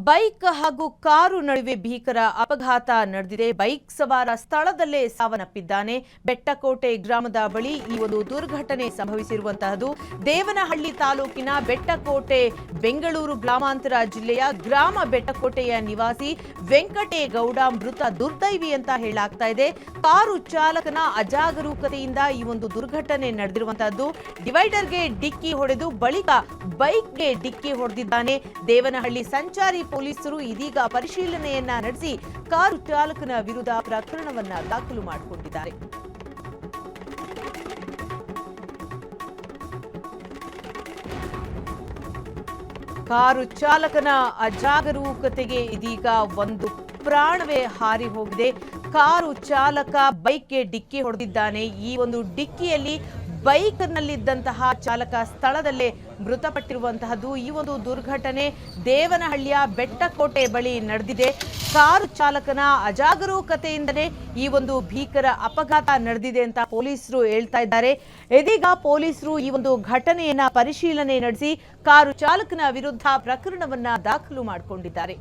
Bike ಹಾಗೂ car ನಡುವೆ ಭೀಕರ ಅಪಘಾತ ನಡೆದಿದೆ. ಬೈಕ್ ಸವಾರ ಸ್ಥಳದಲ್ಲೇ ಸಾವನ್ನಪ್ಪಿದ್ದಾನೆ. ಬೆಟ್ಟಕೋಟೆ ಗ್ರಾಮದ ಬಳಿ ಈ ಒಂದು ದುರ್ಘಟನೆ ಸಂಭವಿಸಿರುವಂತಹದ್ದು. ದೇವನಹಳ್ಳಿ ತಾಲೂಕಿನ ಬೆಟ್ಟಕೋಟೆ ಬೆಂಗಳೂರು ಗ್ರಾಮಾಂತರ ಜಿಲ್ಲೆಯ ಗ್ರಾಮ ಬೆಟ್ಟಕೋಟೆಯ ನಿವಾಸಿ ವೆಂಕಟೇಗೌಡ ಮೃತ ದುರ್ದೈವಿ ಅಂತ ಹೇಳಲಾಗ್ತಾ ಇದೆ. ಕಾರು ಚಾಲಕನ ಅಜಾಗರೂಕತೆಯಿಂದ ಈ ಒಂದು ದುರ್ಘಟನೆ ನಡೆದಿರುವಂತಹದ್ದು. ಡಿವೈಡರ್ಗೆ ಡಿಕ್ಕಿ ಹೊಡೆದು ಬಳಿಕ ಬೈಕ್ಗೆ ಡಿಕ್ಕಿ ಹೊಡೆದಿದ್ದಾನೆ. ದೇವನಹಳ್ಳಿ ಸಂಚಾರಿ ಪೊಲೀಸರು ಇದೀಗ ಪರಿಶೀಲನೆಯನ್ನ ನಡೆಸಿ ಕಾರು ಚಾಲಕನ ವಿರುದ್ಧ ಪ್ರಕರಣವನ್ನ ದಾಖಲು ಮಾಡಿಕೊಂಡಿದ್ದಾರೆ. ಕಾರು ಚಾಲಕನ ಅಜಾಗರೂಕತೆಗೆ ಇದೀಗ ಒಂದು ಪ್ರಾಣವೇ ಹಾರಿ ಹೋಗಿದೆ. ಕಾರು ಚಾಲಕ ಬೈಕ್ಗೆ ಡಿಕ್ಕಿ ಹೊಡೆದಿದ್ದಾನೆ. ಈ ಒಂದು ಡಿಕ್ಕಿಯಲ್ಲಿ ಬೈಕ್ನಲ್ಲಿದ್ದಂತಹ ಚಾಲಕ ಸ್ಥಳದಲ್ಲೇ ಮೃತಪಟ್ಟಿರುವಂತಹದ್ದು. ಈ ಒಂದು ದುರ್ಘಟನೆ ದೇವನಹಳ್ಳಿಯ ಬೆಟ್ಟಕೋಟೆ ಬಳಿ ನಡೆದಿದೆ. ಕಾರು ಚಾಲಕನ ಅಜಾಗರೂಕತೆಯಿಂದಲೇ ಈ ಒಂದು ಭೀಕರ ಅಪಘಾತ ನಡೆದಿದೆ ಅಂತ ಪೊಲೀಸರು ಹೇಳ್ತಾ ಇದ್ದಾರೆ. ಇದೀಗ ಪೊಲೀಸರು ಈ ಒಂದು ಘಟನೆಯನ್ನ ಪರಿಶೀಲನೆ ನಡೆಸಿ ಕಾರು ಚಾಲಕನ ವಿರುದ್ಧ ಪ್ರಕರಣವನ್ನ ದಾಖಲು ಮಾಡಿಕೊಂಡಿದ್ದಾರೆ.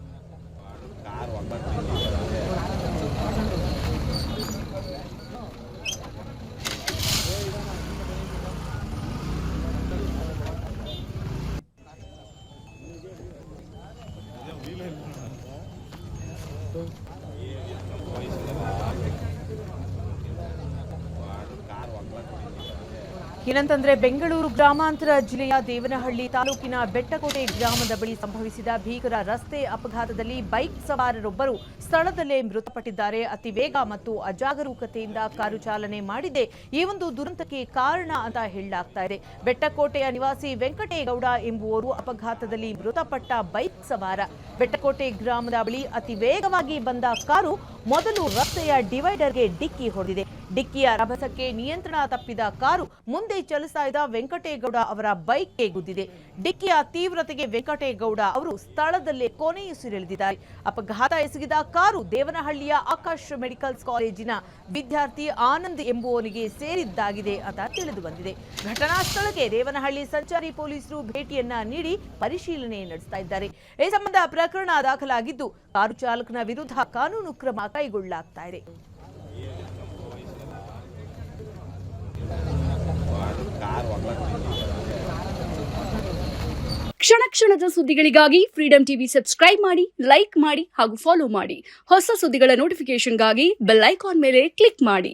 ಏನಂತಂದ್ರೆ ಬೆಂಗಳೂರು ಗ್ರಾಮಾಂತರ ಜಿಲ್ಲೆಯ ದೇವನಹಳ್ಳಿ ತಾಲೂಕಿನ ಬೆಟ್ಟಕೋಟೆ ಗ್ರಾಮದ ಬಳಿ ಸಂಭವಿಸಿದ ಭೀಕರ ರಸ್ತೆ ಅಪಘಾತದಲ್ಲಿ ಬೈಕ್ ಸವಾರರೊಬ್ಬರು ಸ್ಥಳದಲ್ಲೇ ಮೃತಪಟ್ಟಿದ್ದಾರೆ. ಅತಿ ವೇಗ ಮತ್ತು ಅಜಾಗರೂಕತೆಯಿಂದ ಕಾರು ಚಾಲನೆ ಮಾಡಿದೆ ಈ ಒಂದು ದುರಂತಕ್ಕೆ ಕಾರಣ ಅಂತ ಹೇಳಲಾಗ್ತಾ ಇದೆ. ಬೆಟ್ಟಕೋಟೆಯ ನಿವಾಸಿ ವೆಂಕಟೇಗೌಡ ಎಂಬುವರು ಅಪಘಾತದಲ್ಲಿ ಮೃತಪಟ್ಟ ಬೈಕ್ ಸವಾರ. ಬೆಟ್ಟಕೋಟೆ ಗ್ರಾಮದ ಬಳಿ ಅತಿ ವೇಗವಾಗಿ ಬಂದ ಕಾರು ಮೊದಲು ರಸ್ತೆಯ ಡಿವೈಡರ್ಗೆ ಡಿಕ್ಕಿ ಹೊಡೆದಿದೆ. ಡಿಕ್ಕಿಯ ರಭಸಕ್ಕೆ ನಿಯಂತ್ರಣ ತಪ್ಪಿದ ಕಾರು ಮುಂದೆ ಚಲಿಸ್ತಾ ಇದ್ದ ವೆಂಕಟೇಗೌಡ ಅವರ ಬೈಕ್ಗೆ ಗುದ್ದಿದೆ. ಡಿಕ್ಕಿಯ ತೀವ್ರತೆಗೆ ವೆಂಕಟೇಗೌಡ ಅವರು ಸ್ಥಳದಲ್ಲೇ ಕೊನೆಯುಸಿರೆಳೆದಿದ್ದಾರೆ. ಅಪಘಾತ ಎಸಗಿದ ಕಾರು ದೇವನಹಳ್ಳಿಯ ಆಕಾಶ್ ಮೆಡಿಕಲ್ಸ್ ಕಾಲೇಜಿನ ವಿದ್ಯಾರ್ಥಿ ಆನಂದ್ ಎಂಬುವನಿಗೆ ಸೇರಿದ್ದಾಗಿದೆ ಅಂತ ತಿಳಿದು ಬಂದಿದೆ. ಘಟನಾ ಸ್ಥಳಕ್ಕೆ ದೇವನಹಳ್ಳಿ ಸಂಚಾರಿ ಪೊಲೀಸರು ಭೇಟಿಯನ್ನ ನೀಡಿ ಪರಿಶೀಲನೆ ನಡೆಸ್ತಾ ಇದ್ದಾರೆ. ಈ ಸಂಬಂಧ ಪ್ರಕರಣ ದಾಖಲಾಗಿದ್ದು ಕಾರು ಚಾಲಕನ ವಿರುದ್ಧ ಕಾನೂನು ಕ್ರಮ ಕೈಗೊಳ್ಳಲಾಗ್ತಾ ಇದೆ. ಕ್ಷಣ ಕ್ಷಣದ ಸುದ್ದಿಗಳಿಗಾಗಿ ಫ್ರೀಡಂ ಟಿವಿ ಸಬ್ಸ್ಕ್ರೈಬ್ ಮಾಡಿ, ಲೈಕ್ ಮಾಡಿ ಹಾಗೂ ಫಾಲೋ ಮಾಡಿ. ಹೊಸ ಸುದ್ದಿಗಳ ನೋಟಿಫಿಕೇಶನ್ಗಾಗಿ ಬೆಲ್ ಐಕಾನ್ ಮೇಲೆ ಕ್ಲಿಕ್ ಮಾಡಿ.